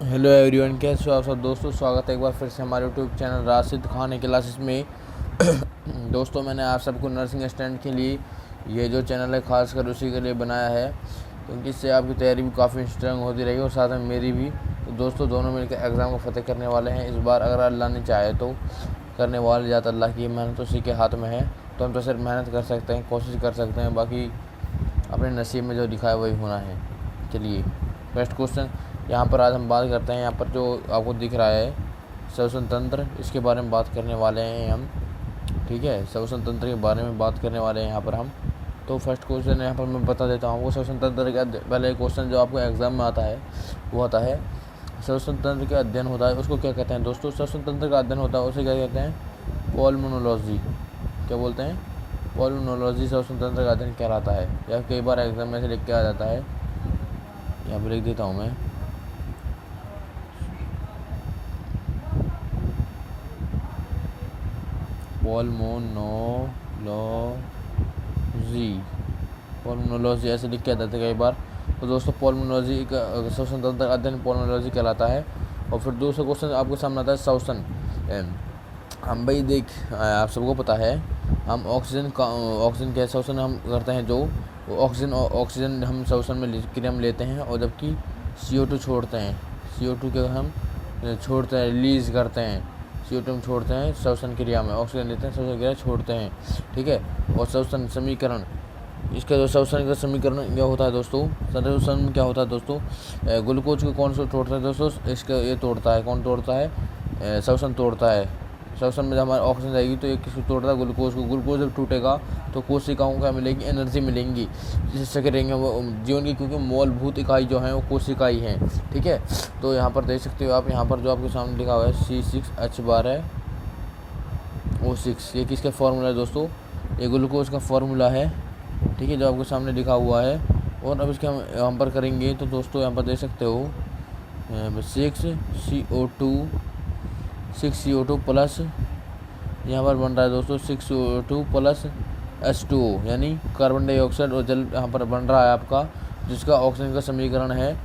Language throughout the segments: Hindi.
हेलो एवरीवन, कैसे हो आप सब दोस्तों। स्वागत है एक बार फिर से हमारे YouTube channel Rashid Khan classes में। दोस्तों, मैंने आप सबको नर्सिंग स्टूडेंट के लिए ये जो चैनल है खास कर उसी के लिए बनाया है, क्योंकि इससे आपकी तैयारी भी काफ़ी स्ट्रांग होती रहेगी और साथ में मेरी भी। तो दोस्तों, दोनों मिलकर एग्ज़ाम को फतेह करने वाले हैं इस बार, अगर अल्लाह ने चाहे तो। करने वाले ज़्यादा अल्लाह की मेहनत उसी के हाथ में है, तो हम तो सिर्फ मेहनत कर सकते हैं, कोशिश कर सकते हैं, बाकी अपने नसीब में जो लिखा है वही होना है। चलिए, फर्स्ट क्वेश्चन यहाँ पर आज हम बात करते हैं। यहाँ पर जो आपको दिख रहा है श्वसन तंत्र, इसके बारे में बात करने वाले हैं हम। ठीक है, श्वसन तंत्र के बारे में बात करने वाले हैं यहाँ पर हम। तो फर्स्ट क्वेश्चन यहाँ पर मैं बता देता हूँ वो श्वसन तंत्र का। पहले क्वेश्चन जो आपको एग्जाम में आता है वो आता है श्वसन तंत्र का अध्ययन होता है उसको क्या कहते हैं। दोस्तों, श्वसन तंत्र का अध्ययन होता है उसे क्या कहते हैं? पल्मोनोलॉजी। क्या बोलते हैं? पल्मोनोलॉजी श्वसन तंत्र का अध्ययन कहलाता है। या कई बार एग्जाम में से लिख के आ जाता है, यहाँ पर लिख देता हूँ मैं। पल्मोनोलॉजी ऐसे लिख के आ जाता है कई बार। तो दोस्तों, पल्मोनोलॉजी का श्वसन तंत्र का अध्ययन पल्मोनोलॉजी कहलाता है। और फिर दूसरा क्वेश्चन आपके सामने आता है श्वसन। हम भाई देख आप सबको पता है, हम ऑक्सीजन के श्वसन हम करते हैं, जो ऑक्सीजन हम श्वसन में क्रिया में लेते हैं, और जबकि CO2 छोड़ते हैं। CO2 के हम छोड़ते हैं, रिलीज़ करते हैं। CO2 हम छोड़ते हैं श्वसन क्रिया में, ऑक्सीजन लेते हैं, श्वसन क्रिया छोड़ते हैं। ठीक है। और श्वसन समीकरण, इसका जो श्वसन का समीकरण क्या होता है दोस्तों? श्वसन में क्या होता है दोस्तों? ग्लूकोज को कौन सा तोड़ता है दोस्तों? इसका ये तोड़ता है, कौन तोड़ता है? श्वसन तोड़ता है। श्वसन में जब हमारे ऑक्सीजन जाएगी तो ये किसको तोड़ता है? ग्लूकोज को। ग्लूकोज जब टूटेगा तो कोशिकाओं को मिलेगी, एनर्जी मिलेंगी, जिससे करेंगे वो जीवन की, क्योंकि मूलभूत इकाई जो है वो कोशिका ही है। ठीक है। तो यहाँ पर देख सकते हो आप, यहाँ पर जो आपके सामने लिखा हुआ है C6H12O6, ये किसका फॉर्मूला है दोस्तों? ये ग्लूकोज का फॉर्मूला है। ठीक है, जो आपके सामने लिखा हुआ है। और अब इसके हम यहाँ पर करेंगे तो दोस्तों यहाँ पर देख सकते हो 6CO2 प्लस, यहाँ पर बन रहा है दोस्तों 6CO2 प्लस H2O, यानी कार्बन डाइऑक्साइड और जल यहाँ पर बन रहा है आपका, जिसका ऑक्सीजन का समीकरण है।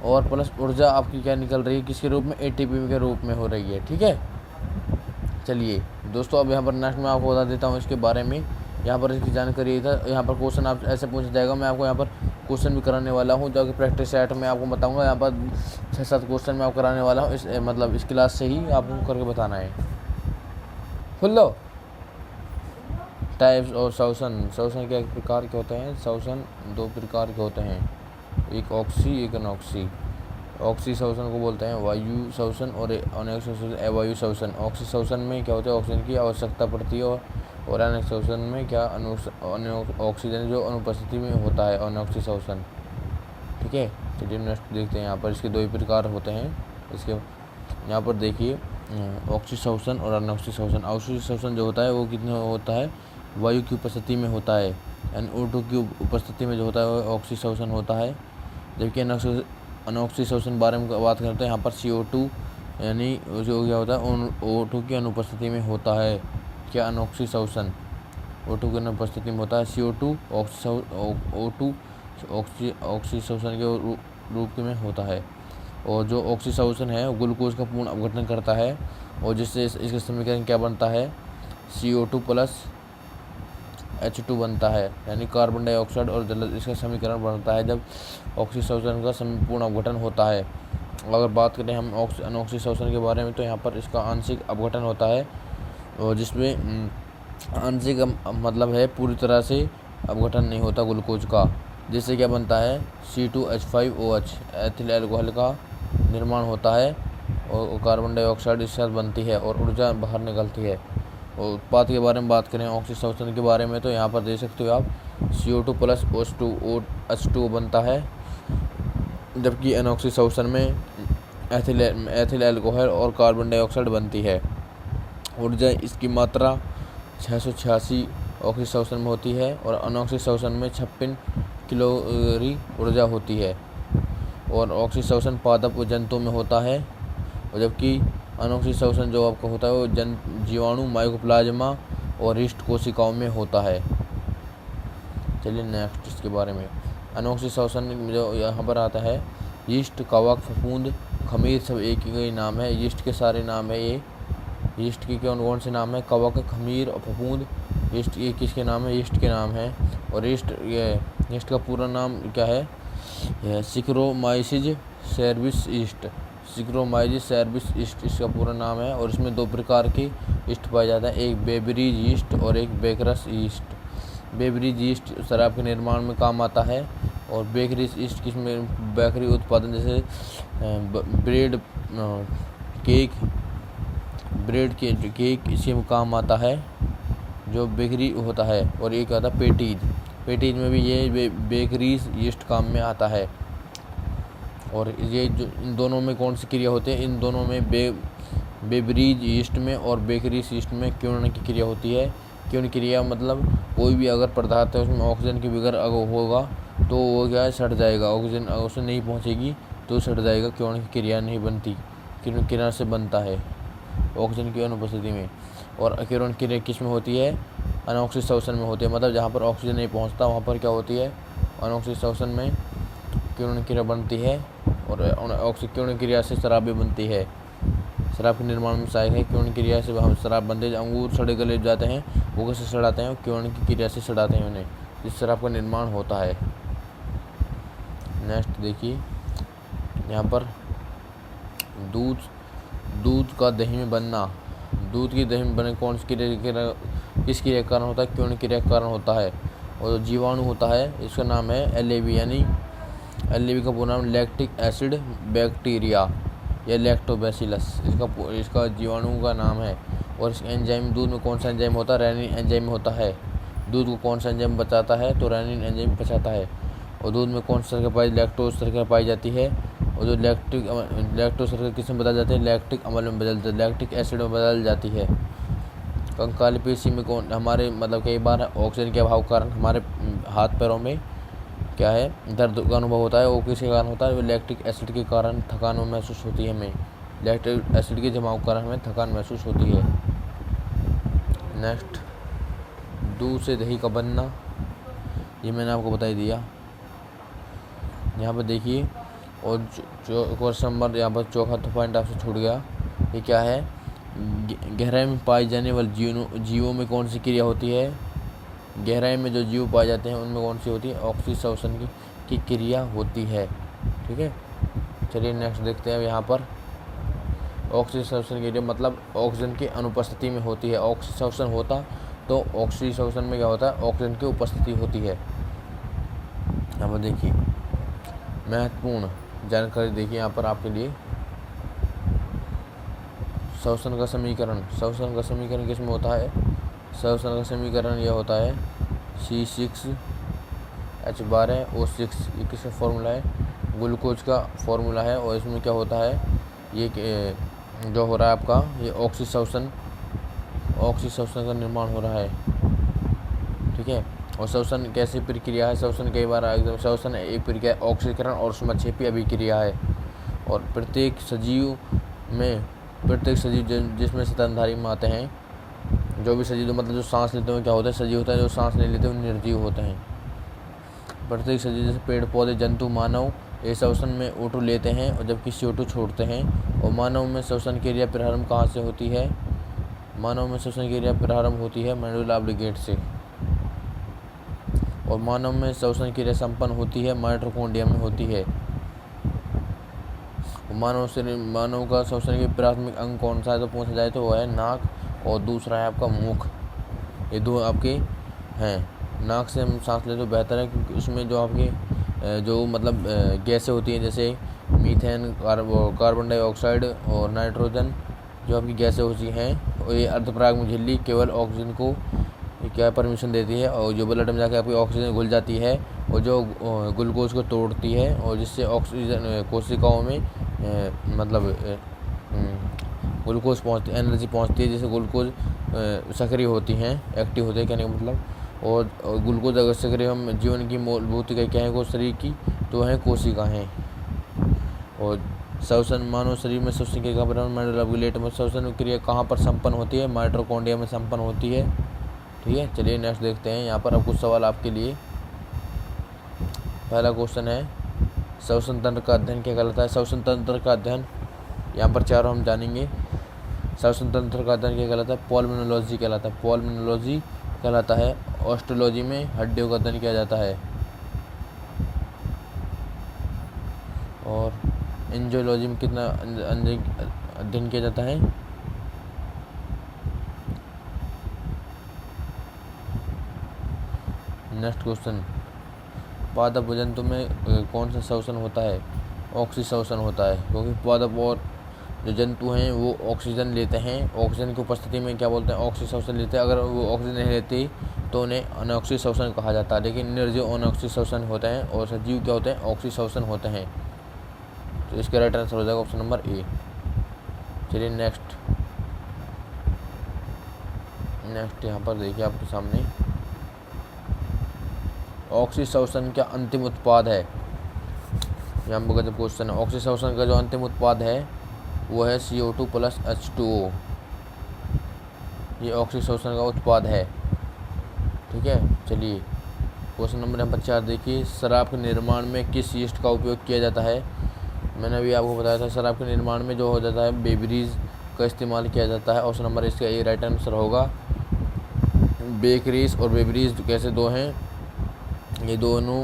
और प्लस ऊर्जा आपकी क्या निकल रही है, किसके रूप में? ATP के रूप में हो रही है। ठीक है। चलिए दोस्तों, अब यहाँ पर नेक्स्ट मैं आपको बता देता हूँ इसके बारे में। यहाँ पर इसकी जानकारी था। यहाँ पर क्वेश्चन आप ऐसे पूछा जाएगा, मैं आपको यहाँ पर क्वेश्चन भी कराने वाला हूँ, जो कि प्रैक्टिस सेट में आपको बताऊँगा। यहाँ पर 6-7 क्वेश्चन मैं आपको कराने वाला हूँ, इस क्लास से ही आपको करके बताना है। खुल लो। टाइप्स और श्वसन के प्रकार के होते हैं? श्वसन 2 प्रकार के होते हैं, एक ऑक्सी, एक अनॉक्सी। ऑक्सी श्वसन को बोलते हैं वायु श्वसन, और अनॉक्सी श्वसन अवायु श्वसन। ऑक्सी श्वसन में क्या होता है? ऑक्सीजन की आवश्यकता पड़ती है, और अनॉक्सी श्वसन में क्या? ऑक्सीजन जो अनुपस्थिति में होता है, अनॉक्सी श्वसन। ठीक है। चलिए नेक्स्ट देखते हैं। यहाँ पर इसके 2 ही प्रकार होते हैं। इसके यहाँ पर देखिए, ऑक्सी श्वसन और अनॉक्सी श्वसन। ऑक्सी श्वसन जो होता है वो कितने होता है? वायु की उपस्थिति में होता है, यानी O2 की उपस्थिति में जो होता है वो ऑक्सी श्वसन होता है। जबकि अनॉक्सी श्वसन बारे में बात करते हैं, यहाँ पर CO2 यानी जो क्या होता है O2 की अनुपस्थिति में होता है। क्या? अनॉक्सी श्वसन O2 की अनुपस्थिति में होता है। CO2 O2 ऑक्सी श्वसन के रूप में होता है। और जो ऑक्सी श्वसन है वो ग्लूकोज का पूर्ण अपघटन करता है, और जिससे इसका समीकरण क्या बनता है? CO2 प्लस H2 बनता है, यानी कार्बन डाइऑक्साइड और जल। इसका समीकरण बनता है जब ऑक्सी श्वसन का पूर्ण अपघटन होता है। अगर बात करें हम अनॉक्सी श्वसन के बारे में, तो यहाँ पर इसका आंशिक अपघटन होता है, और जिसमें आंशिक मतलब है पूरी तरह से अपघटन नहीं होता ग्लूकोज का, जिससे क्या बनता है? C2H5OH, एथिल अल्कोहल का निर्माण होता है, और कार्बन डाइऑक्साइड इसके साथ बनती है, और ऊर्जा बाहर निकलती है। और उत्पाद के बारे में बात करें ऑक्सी श्वसन के बारे में, तो यहाँ पर देख सकते हो आप CO2 प्लस H2O बनता है, जबकि अनॉक्सी श्वसन में एथिल अल्कोहल और कार्बन डाइऑक्साइड बनती है। ऊर्जा इसकी मात्रा 686 ऑक्सी श्वसन में होती है, और अनॉक्सी श्वसन में 56 कैलोरी ऊर्जा होती है। और ऑक्सी श्वसन पादप जंतु में होता है, और जबकि अनॉक्सी श्वसन जो आपका होता है वो जीवाणु, माइकोप्लाज्मा और ईस्ट कोशिकाओं में होता है। चलिए नेक्स्ट इसके बारे में। अनॉक्सी श्वसन जो यहाँ पर आता है, यीस्ट, कवक, फफूंद, खमीर सब एक ही नाम है। यीस्ट के सारे नाम है ये। यीस्ट के कौन कौन से नाम है? कवक, खमीर और फफूंद। यीस्ट ये किसके नाम है? यीस्ट के नाम है। और यीस्ट का पूरा नाम क्या है? सिक्रोमाइसिस सेरेबिस यीस्ट। सिक्रोमाइसिस सेरेबिस यीस्ट इसका पूरा नाम है। और इसमें 2 प्रकार की यीस्ट पाया जाता है, एक बेबरीज यीस्ट और एक बेकरस यीस्ट। बेबरीज यीस्ट शराब के निर्माण में काम आता है और बेकरी यीस्ट किसमें? बेकरी उत्पादन जैसे ब्रेड, केक इसी में काम आता है जो बेकरी होता है। और एक आता है पेटीज में भी ये बेकरीज यीस्ट काम में आता है। और ये जो इन दोनों में कौन सी क्रिया होती है? इन दोनों में बेबरीज यीस्ट में और बेकरीज यीस्ट में क्यों की क्रिया होती है। क्यों क्रिया मतलब कोई भी अगर पदार्थ है उसमें ऑक्सीजन की बगैर अगर होगा तो वो क्या है? सड़ जाएगा। ऑक्सीजन अगर उसमें नहीं पहुंचेगी तो सड़ जाएगा। क्यों की क्रिया नहीं बनती, क्यों क्रिया से बनता है ऑक्सीजन की अनुपस्थिति में। और क्यों क्रिया किस में होती है? अनऑक्सिक शोषण में होती है। मतलब जहाँ पर ऑक्सीजन नहीं पहुँचता वहाँ पर क्या होती है? अनऑक्सिक शोषण में क्यों क्रिया बनती है। और ऑक्सीजन क्यों क्रिया से शराब भी बनती है। शराब के निर्माण में सहायक है क्यों क्रिया से हम शराब बनते हैं। अंगूर सड़े गले जाते हैं वो कैसे सड़ाते हैं? क्यों की क्रिया से सड़ाते हैं उन्हें, जिस शराब का निर्माण होता है। नेक्स्ट देखिए यहाँ पर दूध का दही में बनना। दूध की दही में बने कौन सी क्रिया, किस क्रिया के कारण होता है? क्यों क्रिया के कारण होता है। और जो जीवाणु होता है इसका नाम है एलएवी, यानी एलएवी का पूरा नाम लैक्टिक एसिड बैक्टीरिया या लैक्टोबैसिलस इसका जीवाणु का नाम है। और इस एंजाइम दूध में कौन सा एंजाइम होता है? रेनिन एंजाइम होता है। दूध को कौन सा एंजाइम बचाता है? तो रेनिन एंजाइम बचाता है। और दूध में कौन सा शर्करा पाई? लैक्टोज शर्करा पाई जाती है। और जो लैक्टोज शर्करा किस में बदल जाती है? लैक्टिक अम्ल में बदल जाती है, लैक्टिक एसिड में बदल जाती है। कंकाली पेशी में कौन हमारे मतलब कई बार ऑक्सीजन के अभाव के कारण हमारे हाथ पैरों में क्या है? दर्द का अनुभव होता है। वो किसके कारण होता है? वो लैक्टिक एसिड के कारण थकान महसूस होती है हमें। लैक्टिक एसिड के जमाव के कारण हमें थकान महसूस होती है। नेक्स्ट दूध से दही का बनना, ये मैंने आपको बता ही दिया। यहाँ पर देखिए और क्वेश्चन नंबर यहाँ पर चौथा पॉइंट आपसे छूट गया। ये क्या है? गहराई में पाए जाने वाले जीवों में कौन सी क्रिया होती है? गहराई में जो जीव पाए जाते हैं उनमें कौन सी होती है? ऑक्सीशोषण की क्रिया होती है। ठीक है, चलिए नेक्स्ट देखते हैं। यहाँ पर ऑक्सीशोषण की क्रिया मतलब ऑक्सीजन की अनुपस्थिति में होती है। ऑक्सीशोषण होता तो ऑक्सीशोषण में क्या होता है? ऑक्सीजन की उपस्थिति होती है। यहाँ पर देखिए महत्वपूर्ण जानकारी देखिए यहाँ पर आपके लिए। शोषण का समीकरण किस में होता है? शोषण का समीकरण यह होता है C6H12O6। ये किसका फॉर्मूला है? ग्लूकोज का फॉर्मूला है। और इसमें क्या होता है? ये जो हो रहा है आपका ये ऑक्सीशोषण का निर्माण हो रहा है। ठीक है, और शोषण कैसी प्रक्रिया है? शोषण कई बार शोषण एक प्रक्रिया ऑक्सीकरण और उसमें अभिक्रिया है। और प्रत्येक सजीव जिसमें स्तनधारी में आते हैं, जो भी सजीव मतलब जो सांस लेते हैं क्या होता है? सजीव होता है। जो सांस नहीं लेते वो निर्जीव होते हैं। प्रत्येक सजीव जैसे पेड़ पौधे जंतु मानव ये शोषण में O2 लेते हैं और जबकि CO2 छोड़ते हैं। और मानव में शोषण क्रिया प्रारंभ कहाँ से होती है? मानव में शोषण क्रिया प्रारंभ होती है मेडुला ऑब्लिगेट से। और मानव में शोषण क्रिया संपन्न होती है माइटोकॉन्ड्रिया में होती है। मानव का शोषण के प्राथमिक अंग कौन सा है तो पूछा जाए तो वो है नाक और दूसरा है आपका मुख। ये दो आपके हैं। नाक से हम सांस ले तो बेहतर है क्योंकि उसमें जो आपके जो मतलब गैसें होती हैं जैसे मीथेन, कार्बन डाइऑक्साइड और नाइट्रोजन जो आपकी गैसें होती हैं और ये अर्धपराग में झिल्ली केवल ऑक्सीजन को क्या परमिशन देती है। और जो ब्लड में जाकर आपकी ऑक्सीजन घुल जाती है और जो ग्लूकोज को तोड़ती है और जिससे ऑक्सीजन कोशिकाओं में मतलब ग्लूकोज पहुँचती एनर्जी पहुँचती है। जैसे ग्लूकोज सक्रिय होती हैं, एक्टिव होते हैं कहने का मतलब। और ग्लूकोज अगर सक्रिय हम जीवन की मूलभूत इकाई क्या है को शरीर की तो है कोशिकाएं। और शोषण मानव शरीर में शोषण क्रिया का मेडुला ऑब्लिगेट में शोषण क्रिया कहाँ पर संपन्न होती है? माइटोकॉन्ड्रिया में संपन्न होती है। ठीक है, चलिए नेक्स्ट देखते हैं। यहाँ पर अब कुछ सवाल आपके लिए। पहला क्वेश्चन है शोषण तंत्र का अध्ययन क्या कहलाता है? शोषण तंत्र का अध्ययन यहाँ पर चारों हम जानेंगे। श्वसन तंत्र का अध्ययन क्या कहलाता है? पल्मोनोलॉजी कहलाता है। पल्मोनोलॉजी कहलाता है। ऑस्ट्रोलॉजी में हड्डियों का अध्ययन किया जाता है। और एंजियोलॉजी में कितना अध्ययन किया जाता है? नेक्स्ट क्वेश्चन, पादप जंतु में कौन सा श्वसन होता है? ऑक्सीश्वसन होता है, क्योंकि पादप और जो जंतु हैं वो ऑक्सीजन लेते हैं। ऑक्सीजन की उपस्थिति में क्या बोलते हैं? ऑक्सीश्वसन लेते हैं। अगर वो ऑक्सीजन नहीं लेती तो उन्हें अनऑक्सीश्वसन कहा जाता है। लेकिन निर्जीव अनऑक्सीश्वसन होते हैं और सजीव क्या होते हैं? ऑक्सीश्वसन होते हैं। तो इसका राइट आंसर हो जाएगा ऑप्शन नंबर ए। चलिए नेक्स्ट यहाँ पर देखिए आपके सामने, ऑक्सीश्वसन का अंतिम उत्पाद है। यहाँ पर जब क्वेश्चन है, ऑक्सीश्वसन का जो अंतिम उत्पाद है वो है CO2 + H2O। ये ऑक्सीश्वसन का उत्पाद है। ठीक है, चलिए क्वेश्चन नंबर यहाँ पर 4 देखिए, शराब के निर्माण में किस यीस्ट का उपयोग किया जाता है? मैंने अभी आपको बताया था, शराब के निर्माण में जो हो जाता है बेवरेज का इस्तेमाल किया जाता है। ऑप्शन नंबर इसका ए राइट आंसर होगा। बेकरीज और बेवरेज कैसे दो हैं? ये दोनों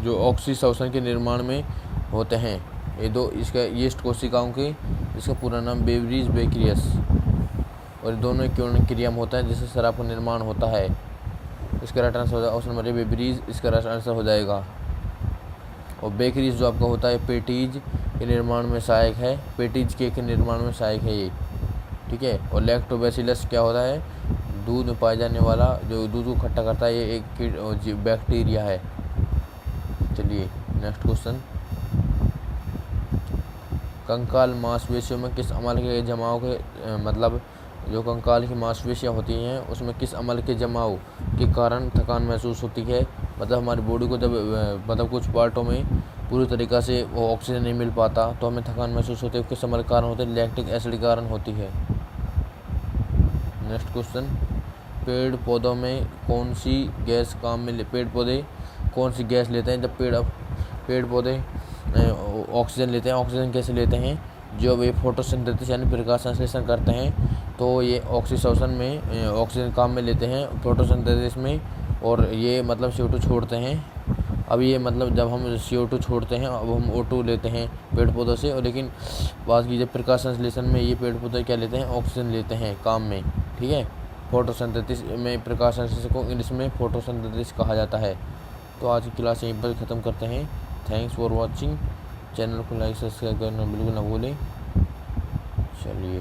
जो ऑक्सीश्वसन के निर्माण में होते हैं, ये दो इसका यीस्ट कोशिकाओं के, इसका पूरा नाम बेवरेज बेक्रियस, और दोनों किण्वन क्रिया में होता है जिससे शराब का निर्माण होता है। इसका राइट आंसर हो जाएगा ऑप्शन नंबर ए बेवरेज, इसका राइट आंसर हो जाएगा। और बेकरीज जो आपका होता है पेटीज के निर्माण में सहायक है, पेटीज केक के निर्माण में सहायक है ये। ठीक है, और लैक्टोबैसिलस क्या होता है? दूध में पाया जाने वाला जो दूध को खट्टा करता है, ये एक बैक्टीरिया है। चलिए नेक्स्ट क्वेश्चन, कंकाल मांसपेशियों में किस अम्ल के जमाव के मतलब जो कंकाल की मांसपेशियां होती हैं उसमें किस अम्ल के जमाव के कारण थकान महसूस होती है? मतलब हमारी बॉडी को जब मतलब कुछ पार्टों में पूरी तरीक़ा से वो ऑक्सीजन नहीं मिल पाता तो हमें थकान महसूस होती है। किस अम्ल के कारण होती है? लैक्टिक एसिड के कारण होती है। नेक्स्ट क्वेश्चन, पेड़ पौधों में कौन सी गैस काम में पेड़ पौधे कौन सी गैस लेते हैं? जब पेड़ पौधे ऑक्सीजन लेते हैं। ऑक्सीजन कैसे लेते हैं? जब ये फोटोसिंथेसिस यानी प्रकाश संश्लेषण करते हैं तो ये ऑक्सीश्वसन में ऑक्सीजन काम में लेते हैं फोटोसिंथेसिस में, और ये मतलब CO2 छोड़ते हैं। अब ये मतलब जब हम CO2 छोड़ते हैं अब हम O2 लेते हैं पेड़ पौधों से, और लेकिन बात की जब प्रकाश संश्लेषण में ये पेड़ पौधे क्या लेते हैं? ऑक्सीजन लेते हैं काम में। ठीक है, फोटोसिंथेसिस में प्रकाश संश्लेषण को इंग्लिश में फोटोसिंथेसिस कहा जाता है। तो आज की क्लास यहीं पर ख़त्म करते हैं। Thanks for watching. चैनल को लाइक सब्सक्राइब करना बिल्कुल ना भूलें। चलिए।